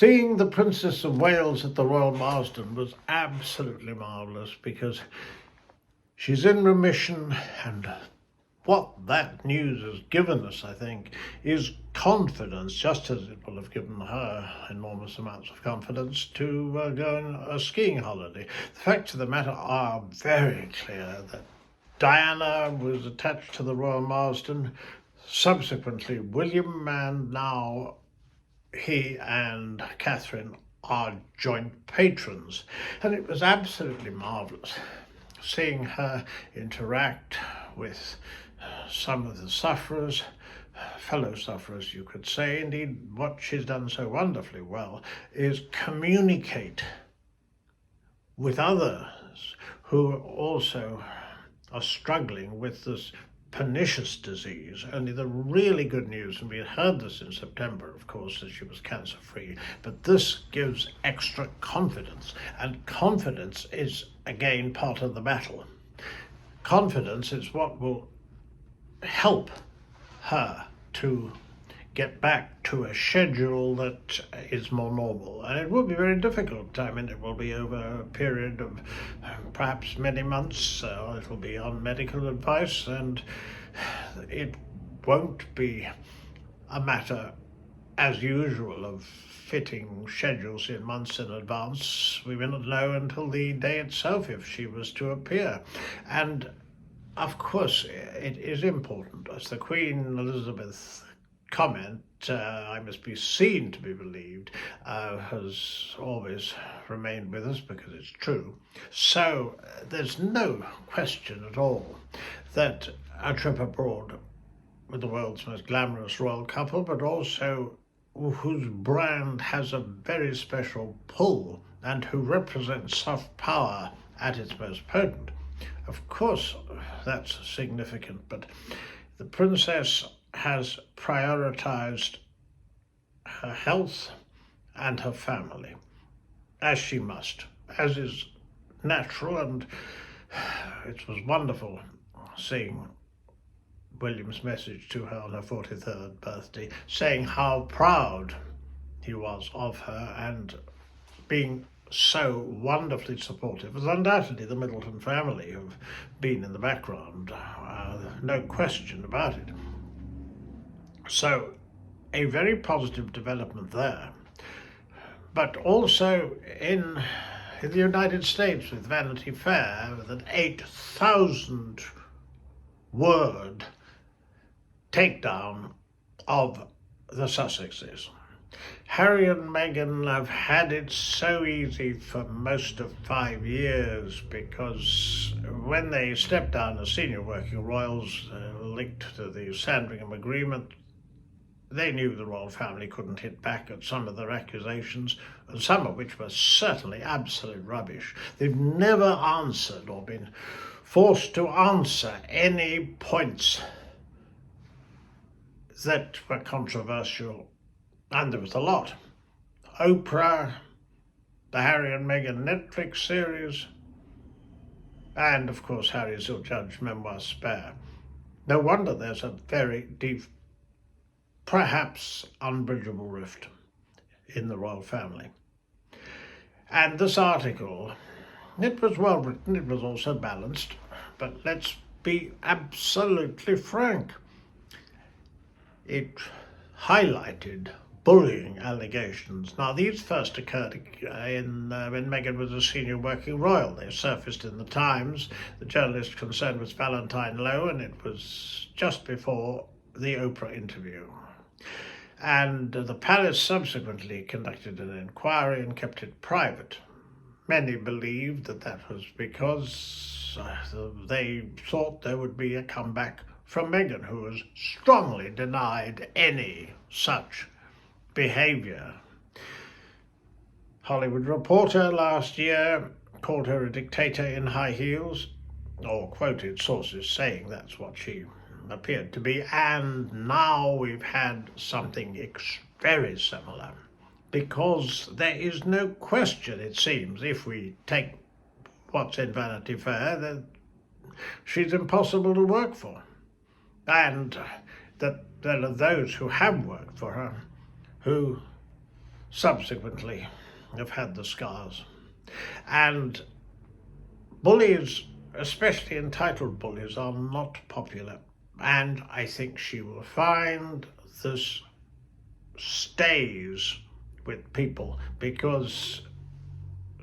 Seeing the Princess of Wales at the Royal Marsden was absolutely marvellous because she's in remission, and what that news has given us, I think, is confidence, just as it will have given her enormous amounts of confidence to go on a skiing holiday. The facts of the matter are very clear that Diana was attached to the Royal Marsden. Subsequently, William, and now he and Catherine are joint patrons, and it was absolutely marvellous seeing her interact with some of the sufferers, fellow sufferers you could say. Indeed, what she's done so wonderfully well is communicate with others who also are struggling with this pernicious disease. Only the really good news, and we had heard this in September, of course, that she was cancer-free, but this gives extra confidence, and confidence is, again, part of the battle. Confidence is what will help her to get back to a schedule that is more normal. And it will be very difficult. I mean, it will be over a period of perhaps many months. It will be on medical advice, and it won't be a matter, as usual, of fitting schedules in months in advance. We will not know until the day itself if she was to appear. And of course, it is important, as the Queen Elizabeth comment, I must be seen to be believed, has always remained with us because it's true. So there's no question at all that a trip abroad with the world's most glamorous royal couple, but also whose brand has a very special pull and who represents soft power at its most potent. Of course, that's significant, but the princess has prioritized her health and her family, as she must, as is natural. And it was wonderful seeing William's message to her on her 43rd birthday, saying how proud he was of her and being so wonderfully supportive. As undoubtedly the Middleton family have been in the background, no question about it. So a very positive development there. But also in the United States with Vanity Fair, with an 8,000 word takedown of the Sussexes. Harry and Meghan have had it so easy for most of 5 years because when they stepped down as senior working royals linked to the Sandringham Agreement, they knew the royal family couldn't hit back at some of their accusations, and some of which were certainly absolute rubbish. They've never answered or been forced to answer any points that were controversial, and there was a lot. Oprah, the Harry and Meghan Netflix series, and of course Harry's ill-judged memoir Spare. No wonder there's a very deep, perhaps unbridgeable rift in the royal family. And this article, it was well written, it was also balanced, but let's be absolutely frank. It highlighted bullying allegations. Now, these first occurred when Meghan was a senior working royal. They surfaced in the Times. The journalist concerned was Valentine Lowe, and it was just before the Oprah interview. And the palace subsequently conducted an inquiry and kept it private. Many believed that that was because they thought there would be a comeback from Meghan, who has strongly denied any such behaviour. Hollywood Reporter last year called her a dictator in high heels, or quoted sources saying that's what she appeared to be, and now we've had something very similar, because there is no question, it seems, if we take what's in Vanity Fair, that she's impossible to work for, and that there are those who have worked for her who subsequently have had the scars. And bullies, especially entitled bullies, are not popular. And I think she will find this stays with people because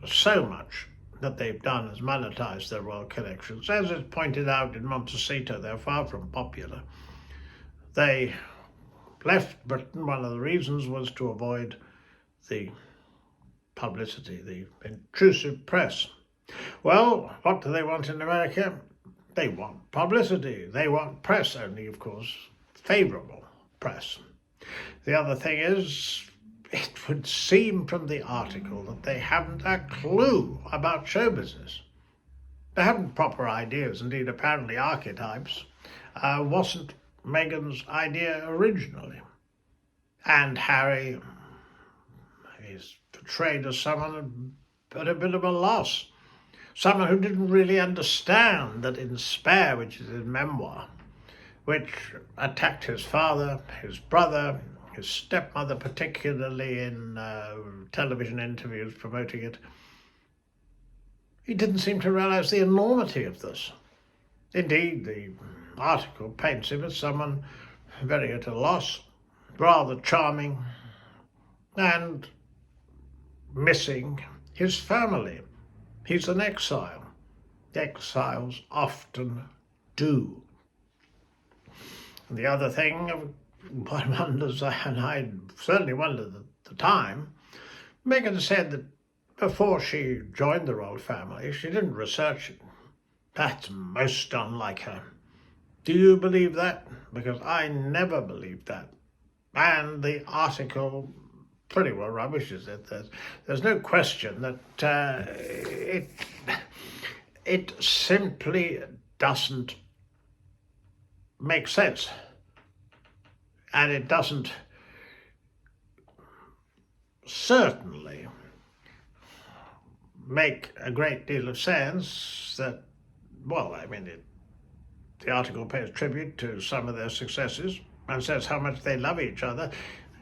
so much that they've done is monetize their royal connections. As is pointed out in Montecito, they're far from popular. They left Britain, one of the reasons was to avoid the publicity, the intrusive press. Well, what do they want in America? They want publicity. They want press, only, of course, favourable press. The other thing is, it would seem from the article that they haven't a clue about show business. They haven't proper ideas. Indeed, apparently archetypes wasn't Meghan's idea originally. And Harry is portrayed as someone at a bit of a loss. Someone who didn't really understand that in Spare, which is his memoir, which attacked his father, his brother, his stepmother, particularly in television interviews promoting it, he didn't seem to realize the enormity of this. Indeed, the article paints him as someone very at a loss, rather charming, and missing his family. He's an exile. Exiles often do. And the other thing one wonders, and I certainly wondered at the time, Meghan said that before she joined the royal family, she didn't research it. That's most unlike her. Do you believe that? Because I never believed that. And the article pretty well rubbishes it. There's no question that it simply doesn't make sense. And it doesn't certainly make a great deal of sense that, well, I mean, the article pays tribute to some of their successes and says how much they love each other.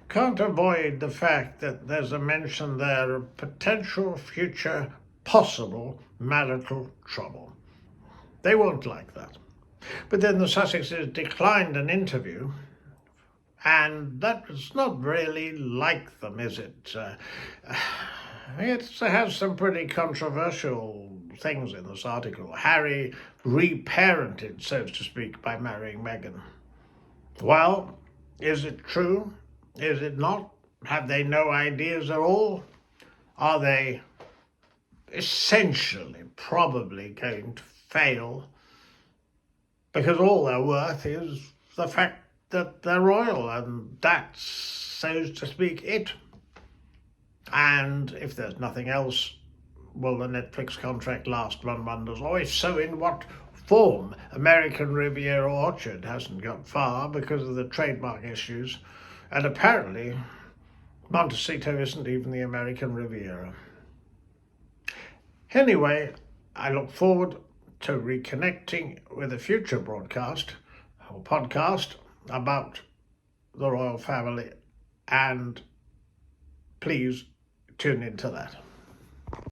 Can't avoid the fact that there's a mention there of potential future possible marital trouble. They won't like that. But then the Sussexes declined an interview, and that was not really like them, is it? It has some pretty controversial things in this article. Harry reparented, so to speak, by marrying Meghan. Well, is it true? Is it not? Have they no ideas at all? Are they essentially probably going to fail because all they're worth is the fact that they're royal, and that's, so to speak, it. And if there's nothing else, will the Netflix contract last, one wonders? Or if so, in what form? American Riviera Orchard hasn't got far because of the trademark issues, and apparently Montecito isn't even the American Riviera. Anyway, I look forward to reconnecting with a future broadcast or podcast about the royal family, and please tune into that.